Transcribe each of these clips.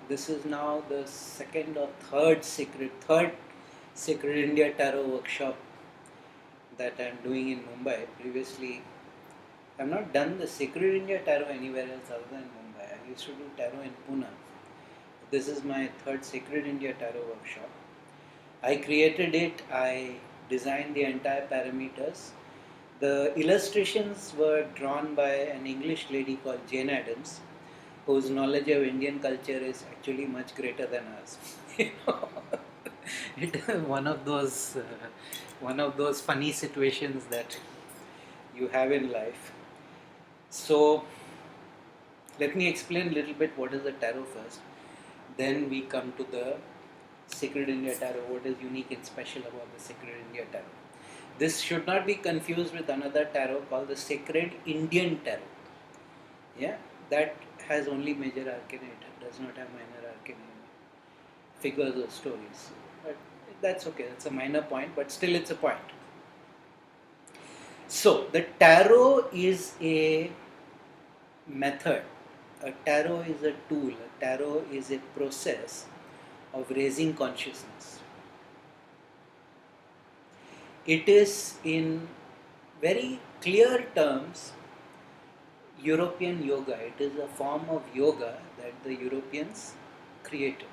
This is now the third Sacred India Tarot workshop that I am doing in Mumbai. Previously, I have not done the Sacred India Tarot anywhere else other than Mumbai. I used to do tarot in Pune. This is my third Sacred India Tarot workshop. I created it, I designed the entire parameters. The illustrations were drawn by an English lady called Jane Addams, whose knowledge of Indian culture is actually much greater than ours. You know, it is one of those funny situations that you have in life. So let me explain a little bit what is the tarot first. Then we come to the Sacred India Tarot. What is unique and special about the Sacred India Tarot? This should not be confused with another tarot called the Sacred Indian Tarot. Yeah, that has only major arcana. It does not have minor arcana, figures or stories. But that's okay. That's a minor point, but still it's a point. So the tarot is a method. A tarot is a tool. A tarot is a process of raising consciousness. It is in very clear terms European yoga. It is a form of yoga that the Europeans created.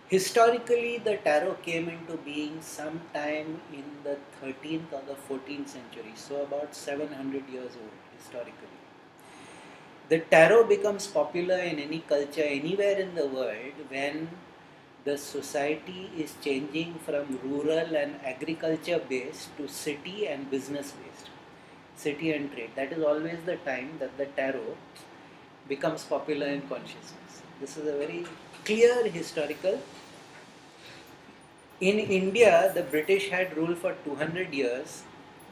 Historically, the tarot came into being sometime in the 13th or the 14th century, so about 700 years old historically. The tarot becomes popular in any culture anywhere in the world when the society is changing from rural and agriculture based to city and business based, city and trade. That is always the time that the tarot becomes popular in consciousness. This is a very clear historical. In India, the British had ruled for 200 years.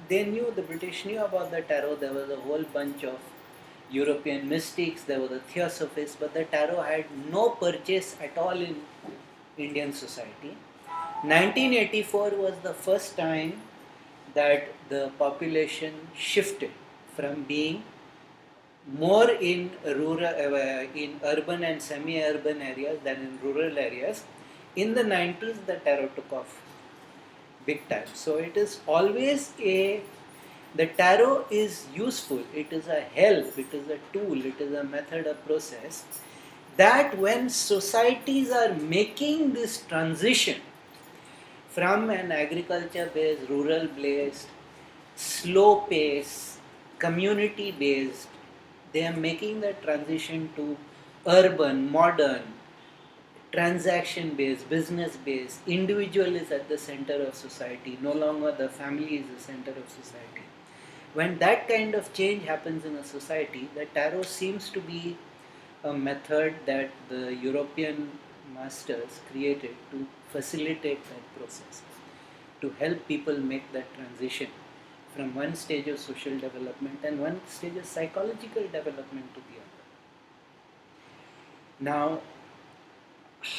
The British knew about the tarot. There was a whole bunch of European mystics, there were the theosophists, but the tarot had no purchase at all in Indian society. 1984 was the first time that the population shifted from being more in in urban and semi-urban areas than in rural areas. In the 90s, the tarot took off big time. So it is always the tarot is useful, it is a help, it is a tool, it is a method, a process that when societies are making this transition from an agriculture based, rural based, slow pace, community based, they are making the transition to urban, modern, transaction based, business based, individual is at the center of society, no longer the family is the center of society. When that kind of change happens in a society, the tarot seems to be a method that the European masters created to facilitate that process, to help people make that transition from one stage of social development and one stage of psychological development to the other. Now,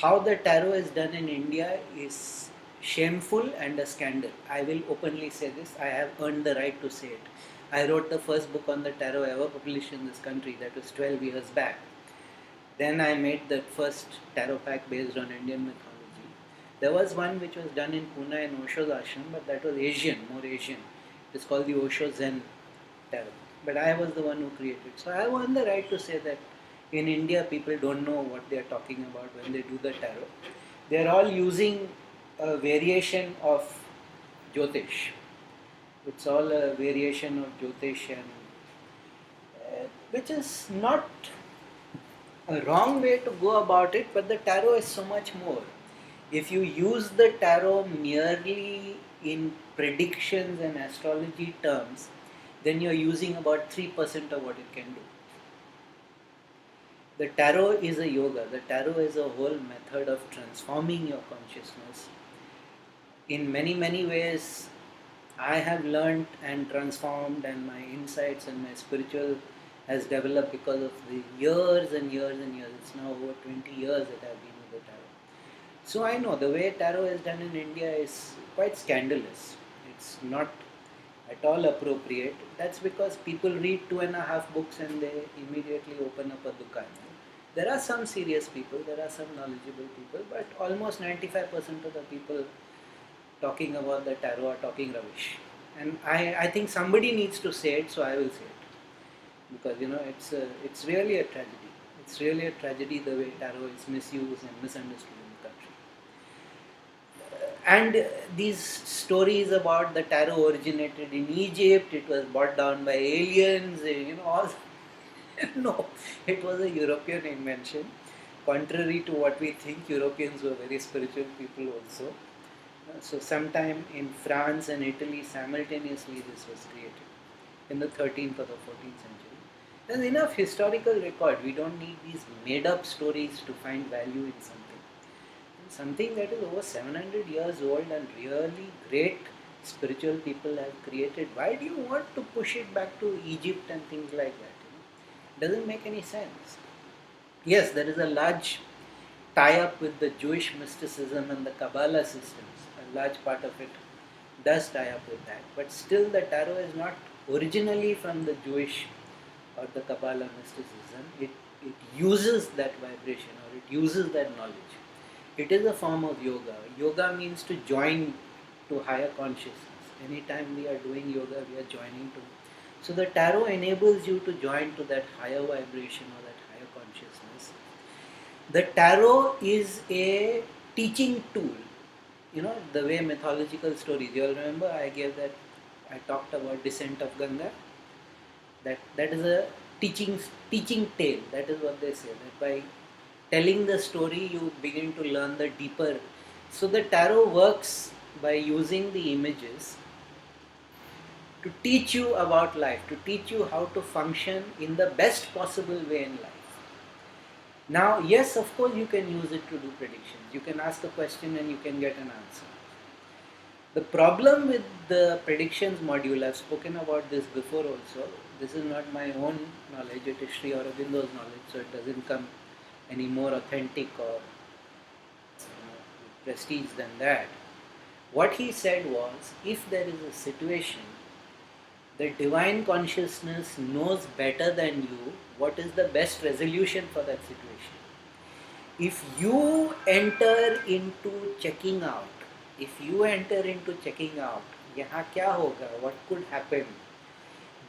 how the tarot is done in India is shameful and a scandal. I will openly say this. I have earned the right to say it. I wrote the first book on the tarot ever published in this country. That was 12 years back. Then I made the first tarot pack based on Indian mythology. There was one which was done in Pune in Osho's ashram, but that was Asian, more Asian. It's called the Osho Zen tarot. But I was the one who created. So I have earned the right to say that in India, people don't know what they are talking about when they do the tarot. They are all using a variation of Jyotish. It's all a variation of Jyotish, and which is not a wrong way to go about it, but the tarot is so much more. If you use the tarot merely in predictions and astrology terms, then you're using about 3% of what it can do. The tarot is a yoga. The tarot is a whole method of transforming your consciousness. In many, many ways, I have learned and transformed, and my insights and my spiritual has developed because of the years and years and years. It's now over 20 years that I've been with the tarot. So I know the way tarot is done in India is quite scandalous. It's not at all appropriate. That's because people read 2.5 books and they immediately open up a dukan. There are some serious people, there are some knowledgeable people, but almost 95% of the people talking about the tarot are talking rubbish. And I think somebody needs to say it, so I will say it. Because it's really a tragedy. It's really a tragedy the way tarot is misused and misunderstood in the country. And these stories about the tarot originated in Egypt, it was brought down by aliens, all. No, it was a European invention. Contrary to what we think, Europeans were very spiritual people also. So, sometime in France and Italy, simultaneously, this was created in the 13th or the 14th century. There's enough historical record. We don't need these made up stories to find value in something. Something that is over 700 years old and really great spiritual people have created. Why do you want to push it back to Egypt and things like that? Doesn't make any sense. Yes, there is a large tie-up with the Jewish mysticism and the Kabbalah systems. A large part of it does tie up with that. But still the tarot is not originally from the Jewish or the Kabbalah mysticism. It uses that vibration or it uses that knowledge. It is a form of yoga. Yoga means to join to higher consciousness. Anytime we are doing yoga, we are joining to. So the tarot enables you to join to that higher vibration or that higher consciousness. The tarot is a teaching tool. The way mythological stories. You all remember I talked about Descent of Ganga. That is a teaching tale. That is what they say. That by telling the story, you begin to learn the deeper. So the tarot works by using the images to teach you about life, to teach you how to function in the best possible way in life. Now, yes, of course, you can use it to do predictions. You can ask a question and you can get an answer. The problem with the predictions module, I've spoken about this before also. This is not my own knowledge, it is Sri Aurobindo's knowledge, so it doesn't come any more authentic or prestige than that. What he said was, if there is a situation, the divine consciousness knows better than you what is the best resolution for that situation. If you enter into checking out, yahan kya hoga, what could happen,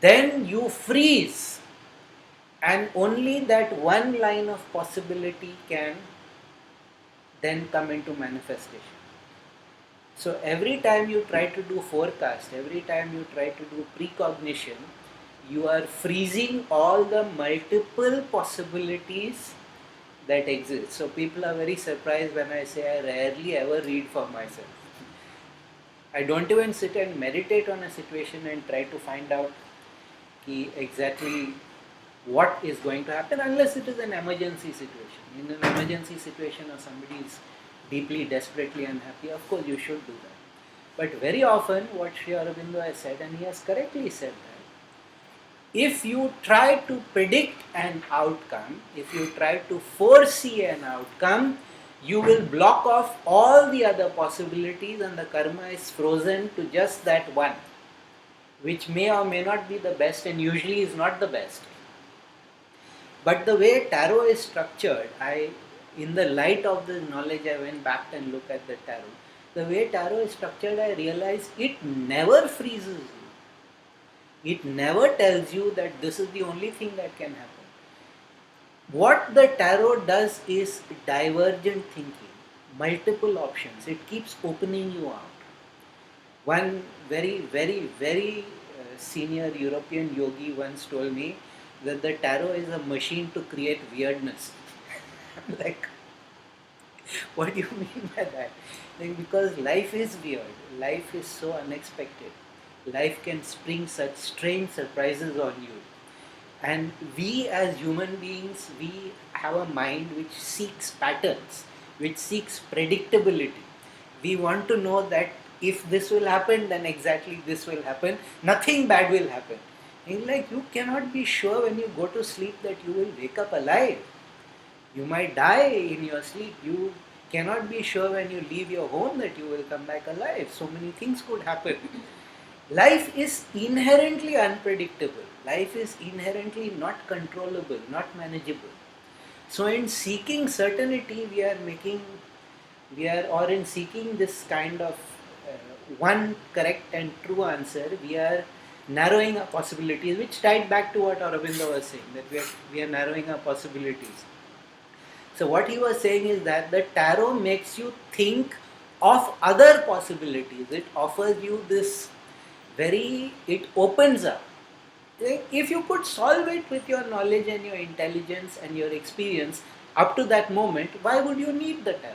then you freeze, and only that one line of possibility can then come into manifestation. So every time you try to do forecast, every time you try to do precognition, you are freezing all the multiple possibilities that exist. So people are very surprised when I say I rarely ever read for myself. I don't even sit and meditate on a situation and try to find out exactly what is going to happen, unless it is an emergency situation. In an emergency situation or somebody is deeply, desperately unhappy, of course you should do that. But very often what Sri Aurobindo has said, and he has correctly said that, if you try to predict an outcome, if you try to foresee an outcome, you will block off all the other possibilities and the karma is frozen to just that one, which may or may not be the best and usually is not the best. But the way tarot is structured, in the light of the knowledge, I went back and looked at the tarot. The way tarot is structured, I realized it never freezes you. It never tells you that this is the only thing that can happen. What the tarot does is divergent thinking, multiple options. It keeps opening you out. One very, very, very senior European yogi once told me that the tarot is a machine to create weirdness. I'm like, what do you mean by that? Like, because life is weird, life is so unexpected, life can spring such strange surprises on you. And we as human beings, we have a mind which seeks patterns, which seeks predictability. We want to know that if this will happen, then exactly this will happen, nothing bad will happen. And like, you cannot be sure when you go to sleep that you will wake up alive. You might die in your sleep. You cannot be sure when you leave your home that you will come back alive. So many things could happen. Life is inherently unpredictable. Life is inherently not controllable, not manageable. So in seeking certainty, or in seeking this kind of one correct and true answer, we are narrowing our possibilities, which tied back to what Aurobindo was saying, that we are narrowing our possibilities. So what he was saying is that the tarot makes you think of other possibilities. It offers you this it opens up. If you could solve it with your knowledge and your intelligence and your experience up to that moment, why would you need the tarot?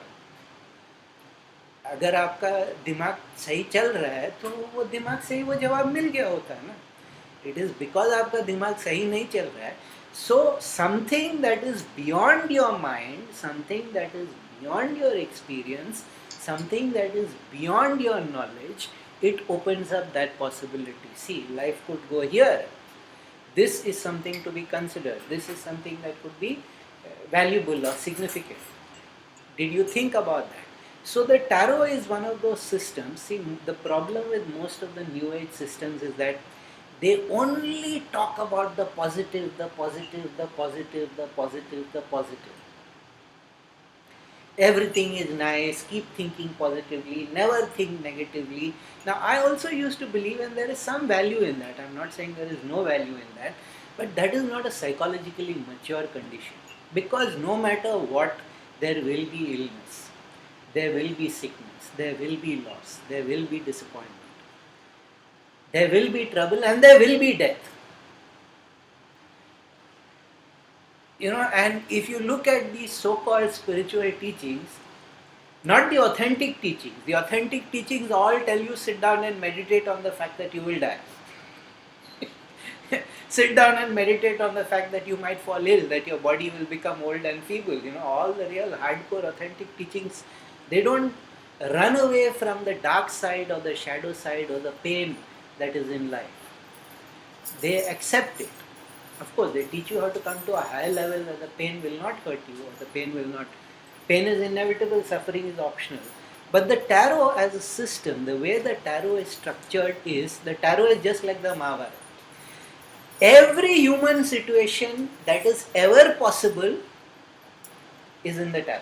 अगर आपका दिमाग सही चल रहा है तो वो दिमाग से ही वो जवाब मिल गया होता है ना. इट इज़ बिकॉज आपका दिमाग सही नहीं चल रहा है. So something that is beyond your mind, something that is beyond your experience, something that is beyond your knowledge, it opens up that possibility. See, life could go here. This is something to be considered. This is something that could be valuable or significant. Did you think about that? So the tarot is one of those systems. See, the problem with most of the new age systems is that they only talk about the positive, the positive, the positive, the positive, the positive. Everything is nice, keep thinking positively, never think negatively. Now I also used to believe, and there is some value in that, I'm not saying there is no value in that, but that is not a psychologically mature condition, because no matter what, there will be illness, there will be sickness, there will be loss, there will be disappointment, there will be trouble, and there will be death. And if you look at these so-called spiritual teachings, not the authentic teachings all tell you sit down and meditate on the fact that you will die. Sit down and meditate on the fact that you might fall ill, that your body will become old and feeble. All the real hardcore authentic teachings, they don't run away from the dark side or the shadow side or the pain that is in life. They accept it. Of course, they teach you how to come to a higher level where the pain will not hurt you, or the pain will not. Pain is inevitable, suffering is optional. But the tarot as a system, the way the tarot is structured is, the tarot is just like the Mahabharata. Every human situation that is ever possible is in the tarot.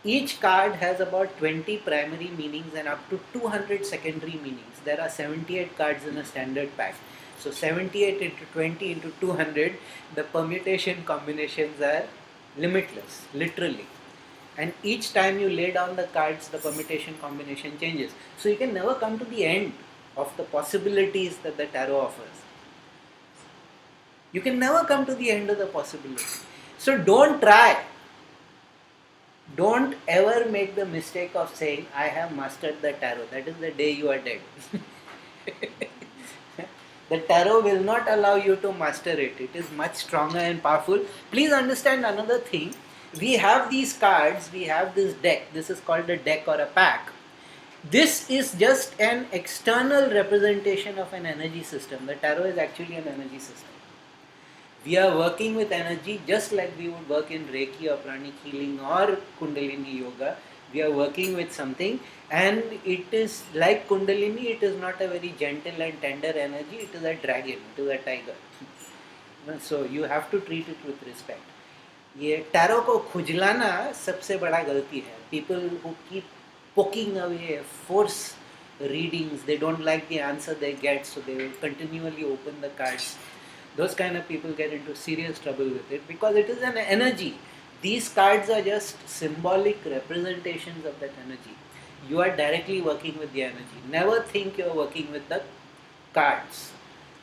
Each card has about 20 primary meanings and up to 200 secondary meanings. There are 78 cards in a standard pack. So 78 into 20 into 200, the permutation combinations are limitless, literally. And each time you lay down the cards, the permutation combination changes. So you can never come to the end of the possibilities that the tarot offers. You can never come to the end of the possibility. So don't try. Don't ever make the mistake of saying, I have mastered the tarot. That is the day you are dead. The tarot will not allow you to master it. It is much stronger and powerful. Please understand another thing. We have these cards, we have this deck. This is called a deck or a pack. This is just an external representation of an energy system. The tarot is actually an energy system. We are working with energy just like we would work in Reiki or pranic healing or Kundalini yoga. We are working with something, and it is like Kundalini, it is not a very gentle and tender energy, it is a dragon, it is a tiger. So you have to treat it with respect. ये tarot को खुजलाना सबसे बड़ा गलती है. People who keep poking away, force readings, they don't like the answer they get, so they will continually open the cards. Those kind of people get into serious trouble with it because it is an energy. These cards are just symbolic representations of that energy. You are directly working with the energy. Never think you are working with the cards.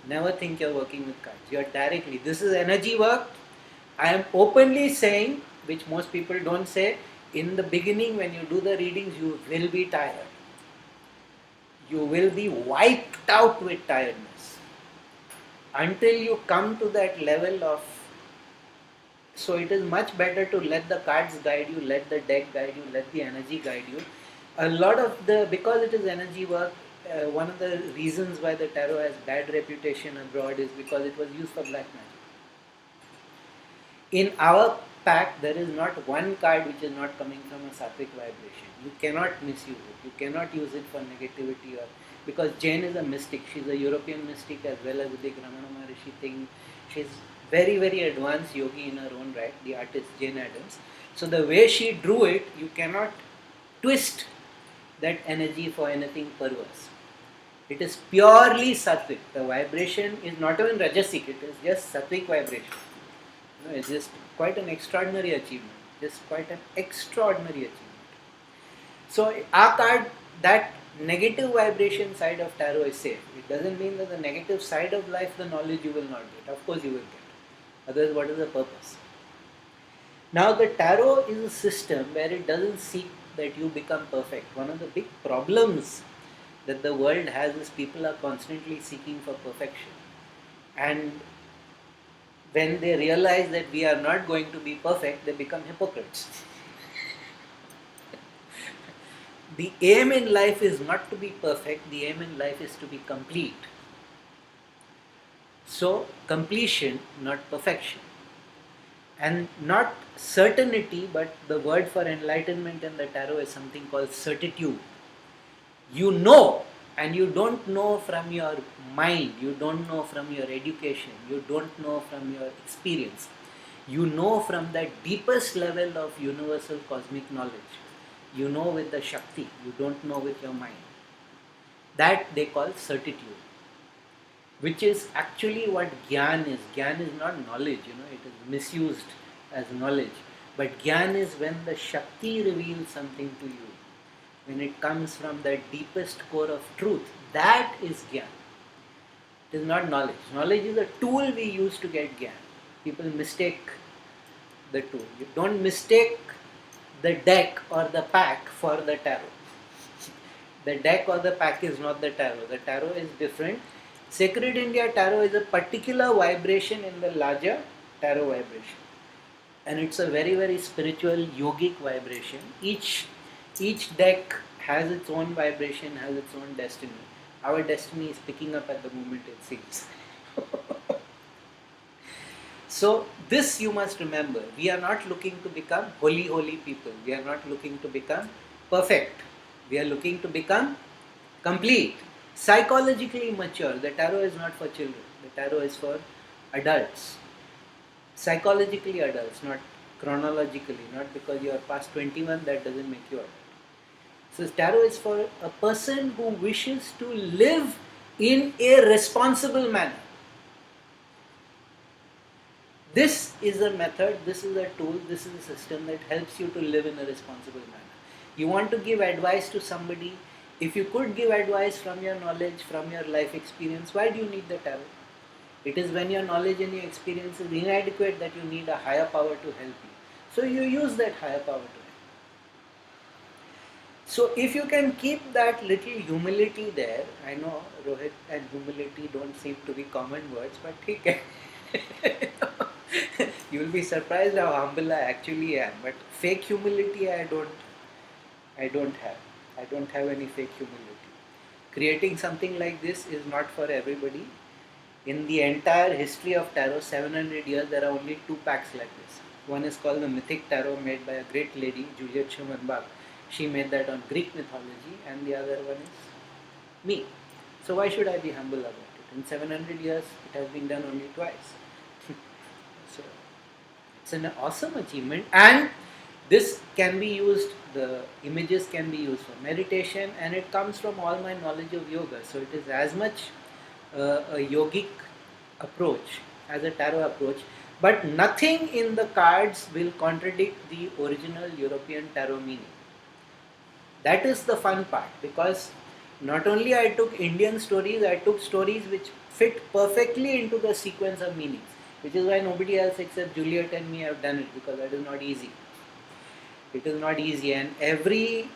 Never think you are working with cards. You are directly. This is energy work. I am openly saying, which most people don't say, in the beginning when you do the readings, you will be tired. You will be wiped out with tiredness. Until you come to that level of... So it is much better to let the cards guide you, let the deck guide you, let the energy guide you. A lot of because it is energy work, one of the reasons why the tarot has bad reputation abroad is because it was used for black magic. In our pack, there is not one card which is not coming from a sattvic vibration. You cannot misuse it. You cannot use it for negativity, or because Jane is a mystic. She's a European mystic as well as the Ramana Maharishi thing. She's very, very advanced yogi in her own right, the artist Jane Addams. So the way she drew it, you cannot twist that energy for anything perverse. It is purely sattvic. The vibration is not even rajasic, it is just sattvic vibration. It's just quite an extraordinary achievement. Just quite an extraordinary achievement. So our card, that negative vibration side of tarot is safe. It doesn't mean that the negative side of life, the knowledge you will not get. Of course you will get. Otherwise, what is the purpose? Now the tarot is a system where it doesn't seek that you become perfect. One of the big problems that the world has is people are constantly seeking for perfection. And when they realize that we are not going to be perfect, they become hypocrites. The aim in life is not to be perfect, the aim in life is to be complete. So, completion, not perfection. And not certainty, but the word for enlightenment in the tarot is something called certitude. You know, and you don't know from your mind, you don't know from your education, you don't know from your experience. You know from that deepest level of universal cosmic knowledge. You know with the Shakti, you don't know with your mind. That they call certitude, which is actually what Gyan is. Gyan is not knowledge, it is misused as knowledge. But Gyan is when the Shakti reveals something to you, when it comes from the deepest core of truth. That is Gyan. It is not knowledge. Knowledge is a tool we use to get Gyan. People mistake the tool. You don't mistake the deck or the pack for the tarot. The deck or the pack is not the tarot. The tarot is different. Sacred India Tarot is a particular vibration in the larger tarot vibration. And it's a very, very spiritual, yogic vibration. Each deck has its own vibration, has its own destiny. Our destiny is picking up at the moment, it seems. So this you must remember. We are not looking to become holy people. We are not looking to become perfect. We are looking to become complete. Psychologically mature. The tarot is not for children. The tarot is for adults. Psychologically adults, not chronologically. Not because you are past 21, that doesn't make you adult. So tarot is for a person who wishes to live in a responsible manner. This is a method, this is a tool, this is a system that helps you to live in a responsible manner. You want to give advice to somebody. If you could give advice from your knowledge, from your life experience, why do you need the tarot? It is when your knowledge and your experience is inadequate that you need a higher power to help you. So you use that higher power to help. So if you can keep that little humility there, I know Rohit and humility don't seem to be common words, but okay. You will be surprised how humble I actually am. But fake humility I don't have. I don't have any fake humility. Creating something like this is not for everybody. In the entire history of tarot, 700 years, there are only two packs like this. One is called the Mythic Tarot, made by a great lady, Juliet Schumann-Bach. She made that on Greek mythology, and the other one is me. So why should I be humble about it? In 700 years, it has been done only twice. So it's an awesome achievement, and this can be used, the images can be used for meditation, and it comes from all my knowledge of yoga. So it is as much a yogic approach as a tarot approach, but nothing in the cards will contradict the original European tarot meaning. That is the fun part, because not only I took Indian stories, I took stories which fit perfectly into the sequence of meanings, which is why nobody else except Juliet and me have done it, because that is not easy. It is not easy, and every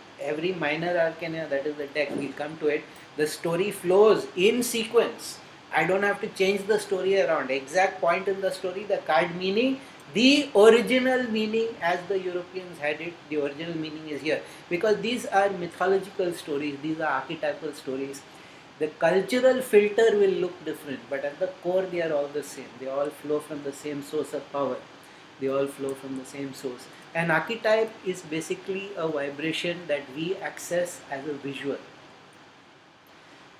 minor arcana, that is the deck, we'll come to it, the story flows in sequence. I don't have to change the story around. Exact point in the story, the card meaning, the original meaning as the Europeans had it, the original meaning is here. Because these are mythological stories, these are archetypal stories. The cultural filter will look different, but at the core they are all the same. They all flow from the same source of power. They all flow from the same source. An archetype is basically a vibration that we access as a visual.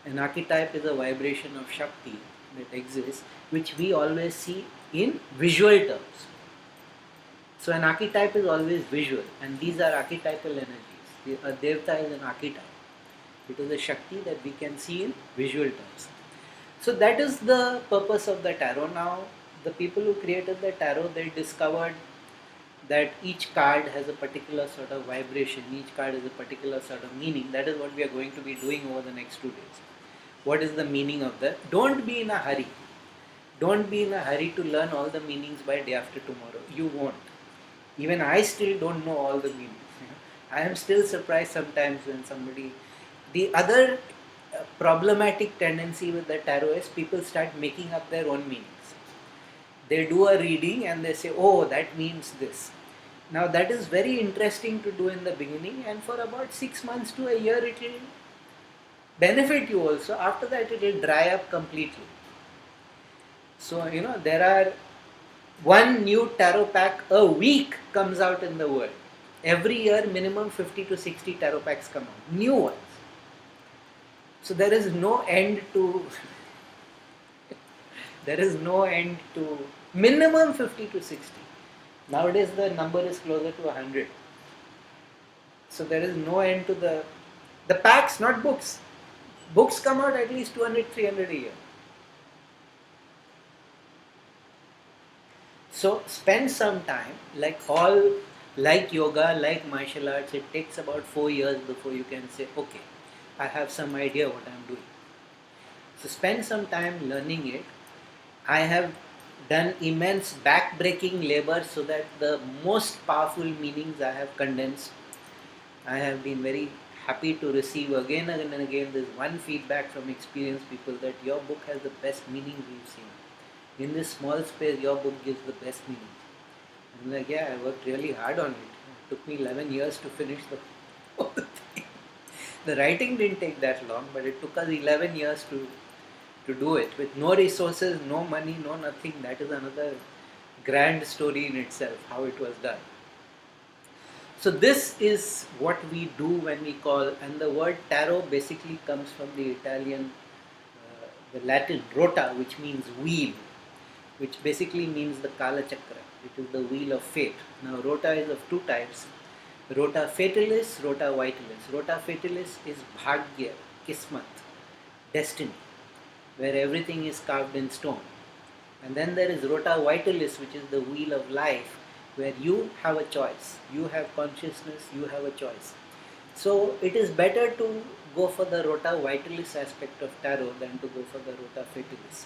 An archetype is a vibration of Shakti that exists, which we always see in visual terms. So an archetype is always visual, and these are archetypal energies. A devta is an archetype. It is a Shakti that we can see in visual terms. So that is the purpose of the tarot. Now, the people who created the tarot, they discovered that each card has a particular sort of vibration, each card has a particular sort of meaning. That is what we are going to be doing over the next 2 days. What is the meaning of that? Don't be in a hurry. Don't be in a hurry to learn all the meanings by day after tomorrow. You won't. Even I still don't know all the meanings. I am still surprised sometimes when somebody. The other problematic tendency with the tarot is people start making up their own meanings. They do a reading and they say, oh, that means this. Now that is very interesting to do in the beginning, and for about 6 months to a year it will benefit you also. After that it will dry up completely. So, there are one new tarot pack a week comes out in the world. Every year minimum 50 to 60 tarot packs come out, new ones. So there is no end to minimum 50 to 60. Nowadays the number is closer to 100. So there is no end to the packs, not books. Books come out at least 200, 300 a year. So spend some time, like yoga, like martial arts, it takes about 4 years before you can say, okay, I have some idea what I am doing. So spend some time learning it. I have done immense back-breaking labor so that the most powerful meanings I have condensed. I have been very happy to receive again and again this one feedback from experienced people that your book has the best meanings we've seen. In this small space, your book gives the best meaning. I'm like, yeah, I worked really hard on it. It took me 11 years to finish the whole thing. The writing didn't take that long, but it took us 11 years to do it with no resources, no money, no nothing. That is another grand story in itself, how it was done. So this is what we do when we call, and the word tarot basically comes from the Italian, the Latin rota, which means wheel, which basically means the Kala Chakra, which is the wheel of fate. Now rota is of two types, rota fatalis, rota vitalis. Rota fatalis is bhagya, kismat, destiny, where everything is carved in stone. And then there is rota vitalis, which is the wheel of life, where you have a choice, you have consciousness, you have a choice. So it is better to go for the rota vitalis aspect of tarot than to go for the rota fatalis.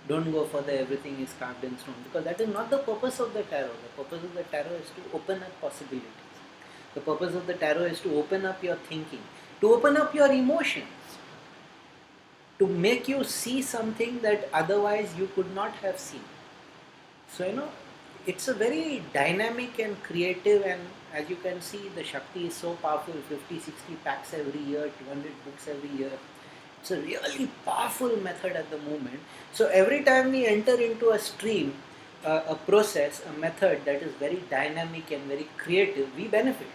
Don't go for the everything is carved in stone, because that is not the purpose of the tarot. The purpose of the tarot is to open up possibilities. The purpose of the tarot is to open up your thinking, to open up your emotions, to make you see something that otherwise you could not have seen. So, it's a very dynamic and creative, and as you can see, the Shakti is so powerful, 50, 60 packs every year, 200 books every year. It's a really powerful method at the moment. So every time we enter into a stream, a process, a method that is very dynamic and very creative, we benefit.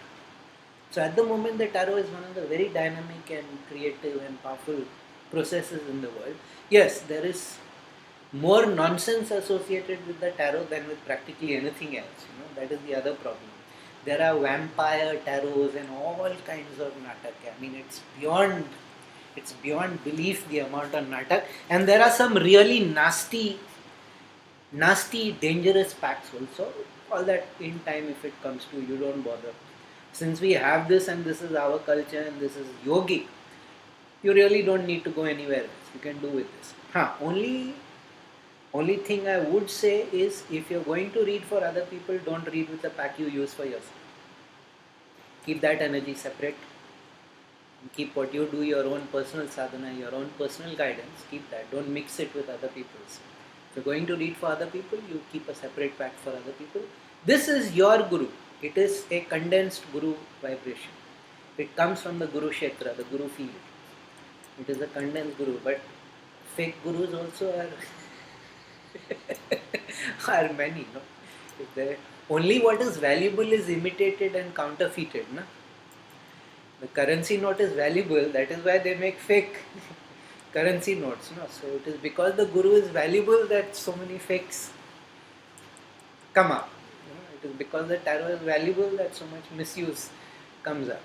So at the moment, the tarot is one of the very dynamic and creative and powerful processes in the world. Yes, there is more nonsense associated with the tarot than with practically anything else. That is the other problem. There are vampire tarots and all kinds of natak. I mean, it's beyond belief the amount of natak. And there are some really nasty, dangerous packs also. All that in time, if it comes to, you don't bother. Since we have this and this is our culture and this is yogic, you really don't need to go anywhere else. You can do with this. Only thing I would say is, if you're going to read for other people, don't read with the pack you use for yourself. Keep that energy separate. Keep what you do, your own personal sadhana, your own personal guidance. Keep that. Don't mix it with other people's. If you're going to read for other people, you keep a separate pack for other people. This is your guru. It is a condensed guru vibration. It comes from the guru kshetra, the guru field. It is a condensed guru, but fake gurus also are many. Only what is valuable is imitated and counterfeited. No? The currency note is valuable, that is why they make fake currency notes. No? So it is because the guru is valuable that so many fakes come up. It is because the tarot is valuable that so much misuse comes up.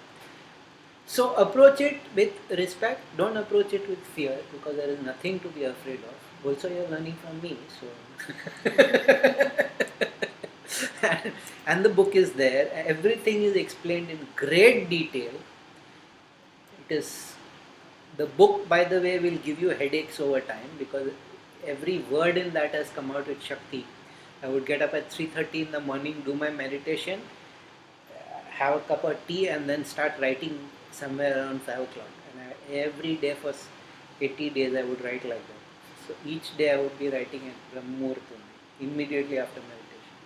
So approach it with respect. Don't approach it with fear, because there is nothing to be afraid of. Also, you are learning from me, so and the book is there. Everything is explained in great detail. It is the book, by the way, will give you headaches over time, because every word in that has come out with Shakti. I would get up at 3:30 in the morning, do my meditation, have a cup of tea, and then start writing somewhere around 5 o'clock. And every day for 80 days I would write like that. So each day I would be writing at Brahmurtam, immediately after meditation.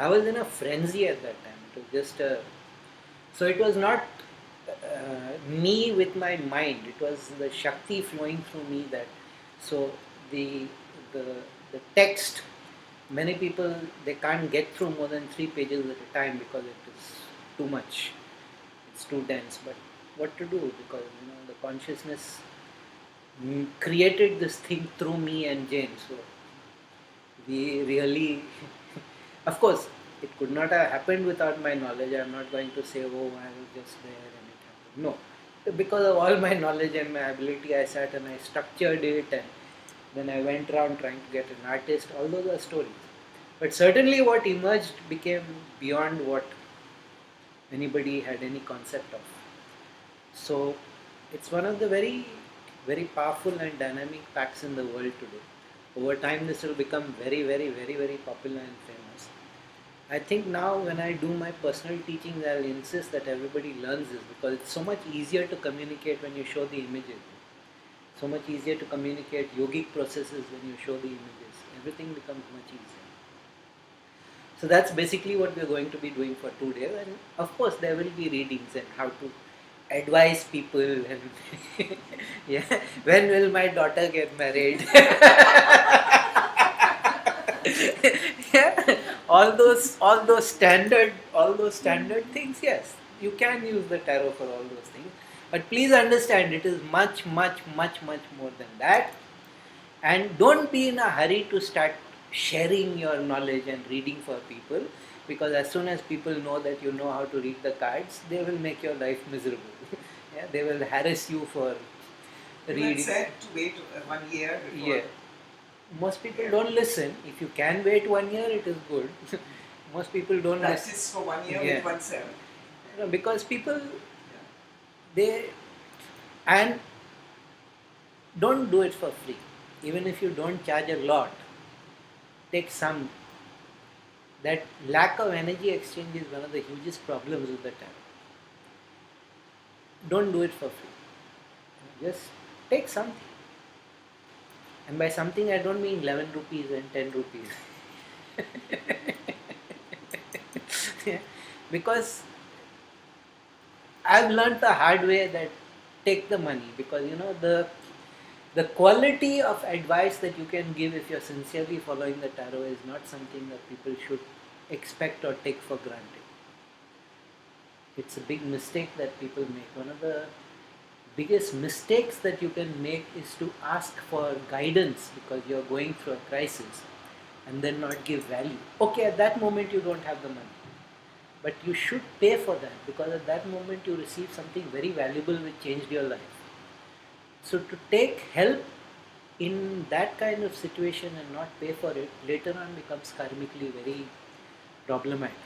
I was in a frenzy at that time. It was just so it was not me with my mind. It was the Shakti flowing through me. That so the the the text. Many people, they can't get through more than 3 pages at a time because it is too much. It's too dense. But what to do? Because the consciousness created this thing through me and Jane. So we really, of course, it could not have happened without my knowledge. I'm not going to say, oh, I was just there and it happened. No, because of all my knowledge and my ability, I sat and I structured it, and then I went around trying to get an artist. All those are stories. But certainly what emerged became beyond what anybody had any concept of. So it's one of the very, very powerful and dynamic packs in the world today. Over time this will become very, very, very, very popular and famous. I think now when I do my personal teachings, I will insist that everybody learns this, because it's so much easier to communicate when you show the images. So much easier to communicate yogic processes when you show the images. Everything becomes much easier. So that's basically what we're going to be doing for 2 days. And of course there will be readings and how to advise people and yeah, when will my daughter get married? Yeah, all those standard things. Yes, you can use the tarot for all those things, but please understand it is much, much, much, much more than that. And don't be in a hurry to start sharing your knowledge and reading for people, because as soon as people know that you know how to read the cards, they will make your life miserable. Yeah, they will harass you for reading. You said to wait 1 year before. Yeah. Most people don't listen. If you can wait 1 year, it is good. Most people don't listen. Practice for 1 year with oneself. Because people, they, and don't do it for free. Even if you don't charge a lot, take some. That lack of energy exchange is one of the hugest problems with the tarot. Don't do it for free. Just take something. And by something I don't mean 11 rupees and 10 rupees. Yeah. Because I've learned the hard way that take the money, because the quality of advice that you can give if you're sincerely following the tarot is not something that people should expect or take for granted. It's a big mistake that people make. One of the biggest mistakes that you can make is to ask for guidance because you're going through a crisis and then not give value. Okay, at that moment you don't have the money, but you should pay for that, because at that moment you receive something very valuable which changed your life. So to take help in that kind of situation and not pay for it later on becomes karmically very problematic.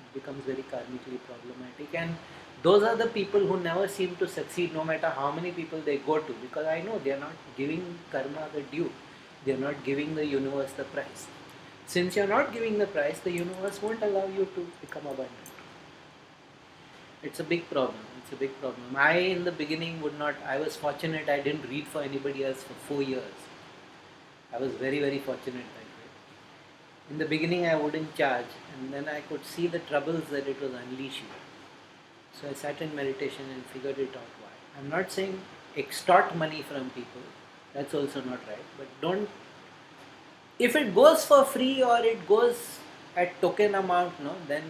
It becomes very karmically problematic, and those are the people who never seem to succeed no matter how many people they go to, because I know they are not giving karma the due. They are not giving the universe the price. Since you are not giving the price, the universe won't allow you to become abundant. It's a big problem. It's a big problem. I, in the beginning, I was fortunate, I didn't read for anybody else for 4 years. I was very, very fortunate that way. In the beginning, I wouldn't charge, and then I could see the troubles that it was unleashing. So I sat in meditation and figured it out why. I'm not saying extort money from people. That's also not right. But don't, if it goes for free or it goes at token amount, no, then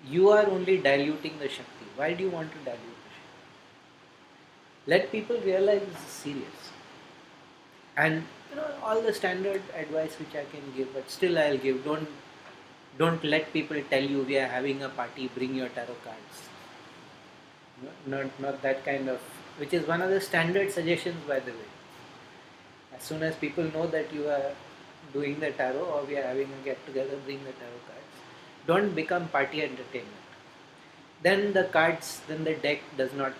you are only diluting the Shakti. Why do you want to dilute the Shakti? Let people realize this is serious. And all the standard advice which I can give, but still I'll give. Don't let people tell you we are having a party, bring your tarot cards. Not that kind of, which is one of the standard suggestions, by the way. As soon as people know that you are doing the tarot or we are having a get together, bring the tarot cards. Don't become party entertainment. Then the deck does not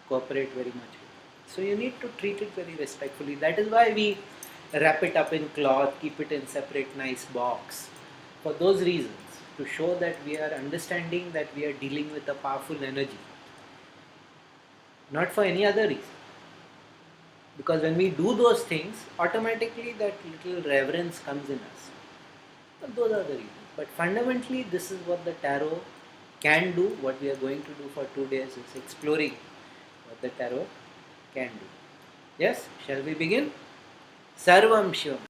cooperate very much with it. So you need to treat it very respectfully. That is why we wrap it up in cloth, keep it in separate nice box. For those reasons, to show that we are understanding that we are dealing with a powerful energy. Not for any other reason. Because when we do those things, automatically that little reverence comes in us. But those are the reasons. But fundamentally, this is what the tarot can do. What we are going to do for 2 days is exploring what the tarot can do. Yes? Shall we begin? Sarvam Shivam.